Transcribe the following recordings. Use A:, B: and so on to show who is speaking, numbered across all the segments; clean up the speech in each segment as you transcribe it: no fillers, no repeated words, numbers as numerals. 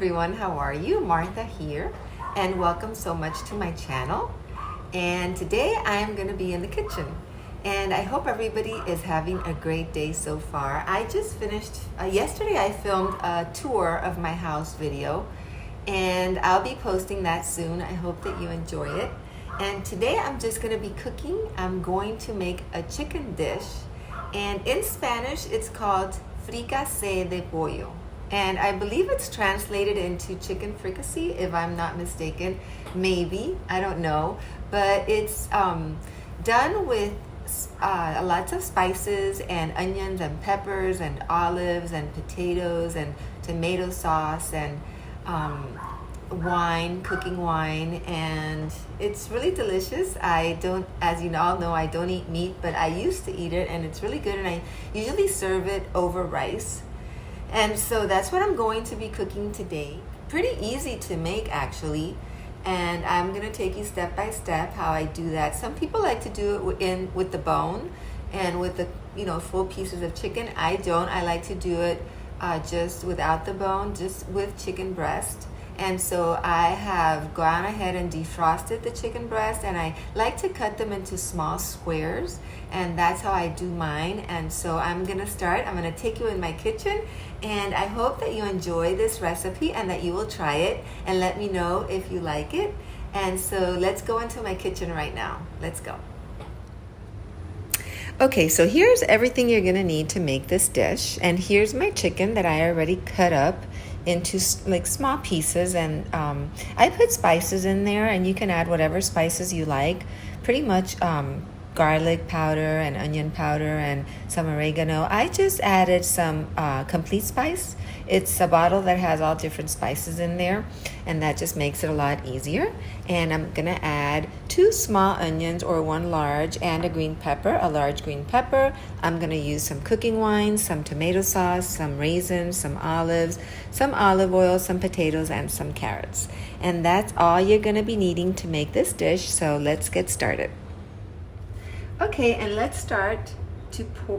A: everyone, how are you? Martha here, and welcome so much to my channel. And today I am going to be in the kitchen, and I hope everybody is having a great day so far. I just finished, yesterday I filmed a tour of my house video, and I'll be posting that soon. I hope that you enjoy it. And today I'm just going to be cooking. I'm going to make a chicken dish, and in Spanish it's called fricassee de pollo. And I believe it's translated into chicken fricassee, if I'm not mistaken. Maybe, I don't know. But it's done with lots of spices and onions and peppers and olives and potatoes and tomato sauce and wine, cooking wine. And it's really delicious. I don't, as you all know, I don't eat meat, but I used to eat it, and it's really good. And I usually serve it over rice. And so that's what I'm going to be cooking today. Pretty easy to make, actually. And I'm going to take you step by step how I do that. Some people like to do it with the bone and with the full pieces of chicken. I don't. I like to do it just without the bone, just with chicken breast. And so I have gone ahead and defrosted the chicken breast, and I like to cut them into small squares, and that's how I do mine. And so I'm gonna start. I'm gonna take you in my kitchen, and I hope that you enjoy this recipe and that you will try it and let me know if you like it. And so let's go into my kitchen right now. Let's go. Okay, so here's everything you're gonna need to make this dish, and here's my chicken that I already cut up into like small pieces, and I put spices in there, and you can add whatever spices you like. Pretty much garlic powder and onion powder and some oregano. I just added some complete spice. It's a bottle that has all different spices in there, and that just makes it a lot easier. And I'm gonna add 2 small onions, or 1 large, and a green pepper, a large green pepper. I'm gonna use some cooking wine, some tomato sauce, some raisins, some olives, some olive oil, some potatoes, and some carrots. And that's all you're gonna be needing to make this dish, so let's get started. Okay, and let's start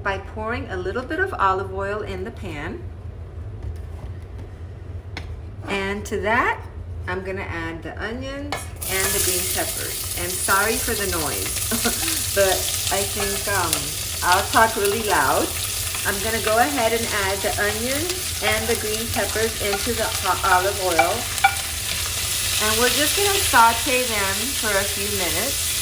A: by pouring a little bit of olive oil in the pan. And to that, I'm gonna add the onions and the green peppers. And sorry for the noise, but I think I'll talk really loud. I'm gonna go ahead and add the onions and the green peppers into the olive oil. And we're just gonna saute them for a few minutes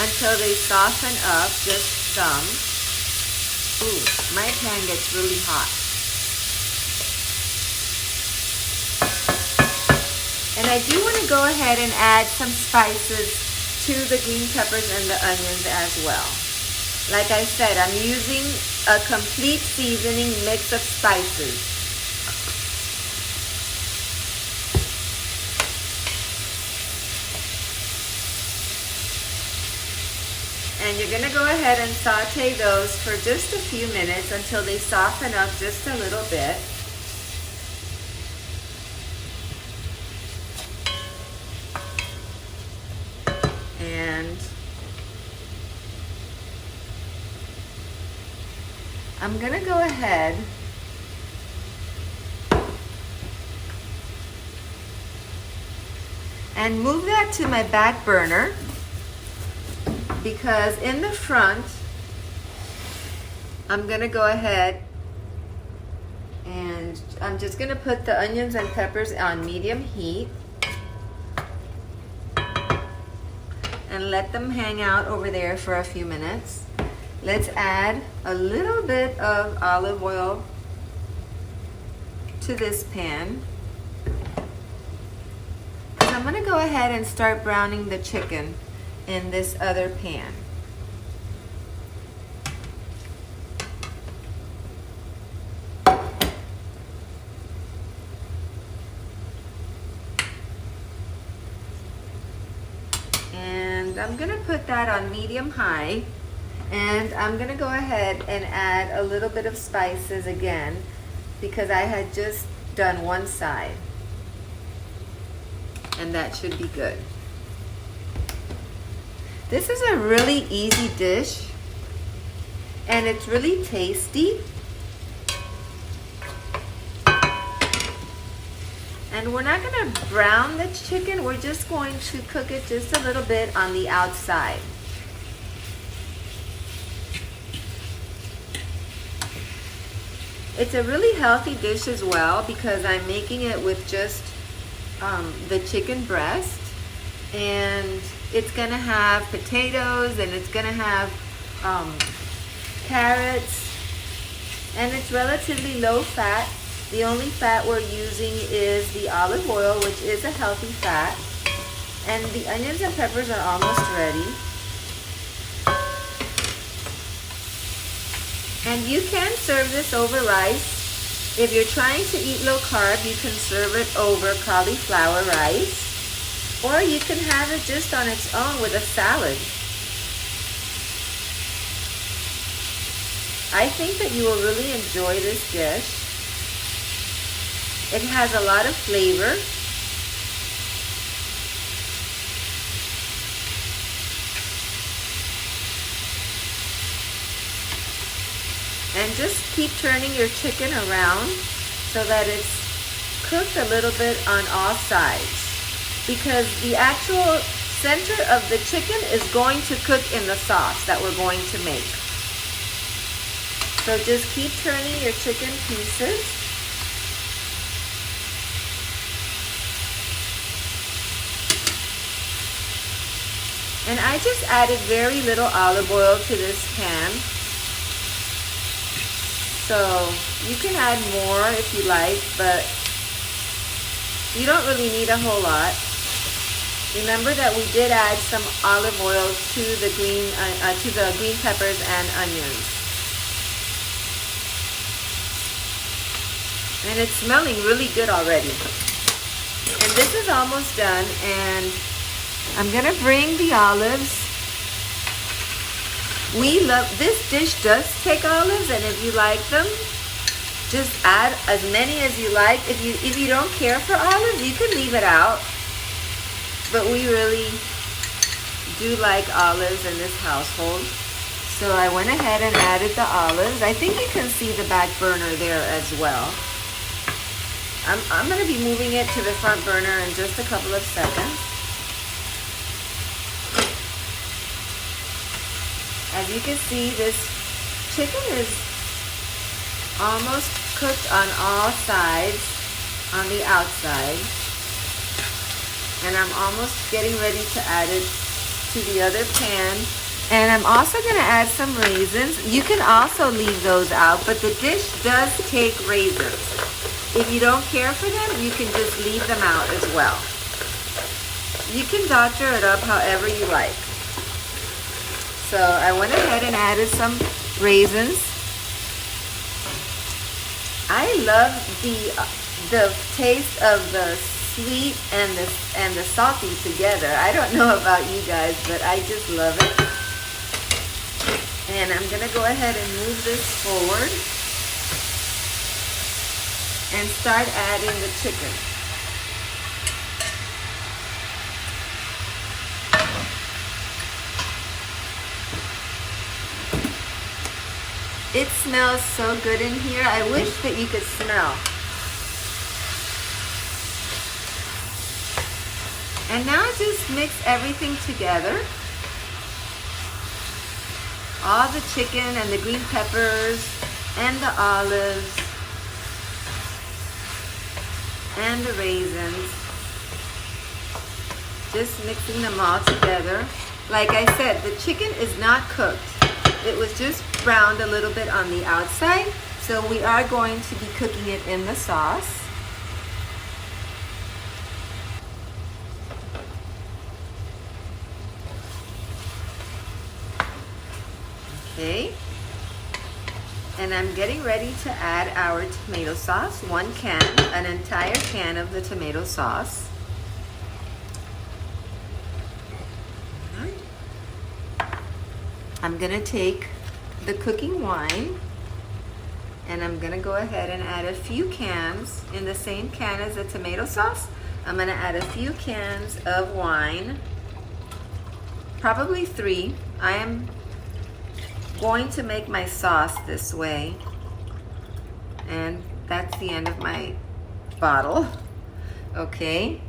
A: until they soften up just some. Ooh, my pan gets really hot. And I do want to go ahead and add some spices to the green peppers and the onions as well. Like I said, I'm using a complete seasoning mix of spices. And you're going to go ahead and saute those for just a few minutes until they soften up just a little bit. And I'm going to go ahead and move that to my back burner, because in the front I'm going to go ahead and I'm just going to put the onions and peppers on medium heat and let them hang out over there for a few minutes. Let's add a little bit of olive oil to this pan. So I'm going to go ahead and start browning the chicken in this other pan. And I'm going to put that on medium high, and I'm going to go ahead and add a little bit of spices again, because I had just done one side, and that should be good. This is a really easy dish, and it's really tasty. And we're not going to brown the chicken. We're just going to cook it just a little bit on the outside. It's a really healthy dish as well because I'm making it with just the chicken breast, and it's gonna have potatoes, and it's gonna have carrots, and it's relatively low fat. The only fat we're using is the olive oil, which is a healthy fat, and the onions and peppers are almost ready. And you can serve this over rice. If you're trying to eat low carb, you can serve it over cauliflower rice, or you can have it just on its own with a salad. I think that you will really enjoy this dish. It has a lot of flavor. And just keep turning your chicken around so that it's cooked a little bit on all sides, because the actual center of the chicken is going to cook in the sauce that we're going to make. So just keep turning your chicken pieces. And I just added very little olive oil to this pan. So you can add more if you like, but you don't really need a whole lot. Remember that we did add some olive oil to the green peppers and onions. And it's smelling really good already. And this is almost done, and I'm gonna bring the olives. We love, this dish does take olives, and if you like them, just add as many as you like. If you don't care for olives, you can leave it out. But we really do like olives in this household. So I went ahead and added the olives. I think you can see the back burner there as well. I'm gonna be moving it to the front burner in just a couple of seconds. As you can see, this chicken is almost cooked on all sides on the outside. And I'm almost getting ready to add it to the other pan. And I'm also going to add some raisins. You can also leave those out, but the dish does take raisins. If you don't care for them, you can just leave them out as well. You can doctor it up however you like. So I went ahead and added some raisins. I love the taste of the sweet and the salty together. I don't know about you guys, but I just love it. And I'm gonna go ahead and move this forward and start adding the chicken. It smells so good in here. I wish that you could smell. And now just mix everything together. All the chicken and the green peppers and the olives and the raisins. Just mixing them all together. Like I said, the chicken is not cooked. It was just browned a little bit on the outside, so we are going to be cooking it in the sauce. Okay, and I'm getting ready to add our tomato sauce, an entire can of the tomato sauce. I'm gonna take the cooking wine, and I'm gonna go ahead and add a few cans in the same can as the tomato sauce. I'm gonna add a few cans of wine, probably 3. I am going to make my sauce this way, and that's the end of my bottle. Okay.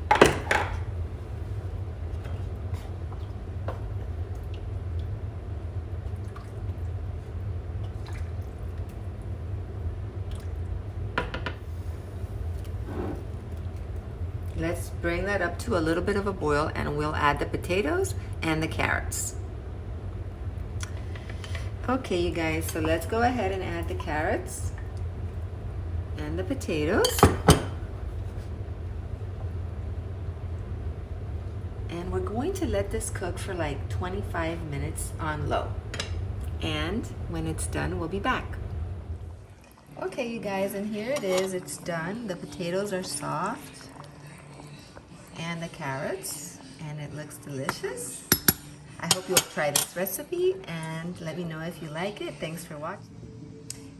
A: Let's bring that up to a little bit of a boil and we'll add the potatoes and the carrots. Okay, you guys, so let's go ahead and add the carrots and the potatoes. And we're going to let this cook for like 25 minutes on low. And when it's done, we'll be back. Okay, you guys, and here it is. It's done. The potatoes are soft and the carrots, and it looks delicious. I hope you'll try this recipe and let me know if you like it. Thanks for watching.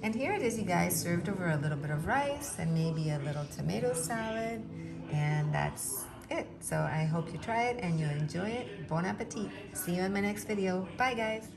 A: And here it is, you guys, served over a little bit of rice and maybe a little tomato salad, and that's it. So I hope you try it and you enjoy it. Bon appetit. See you in my next video. Bye, guys.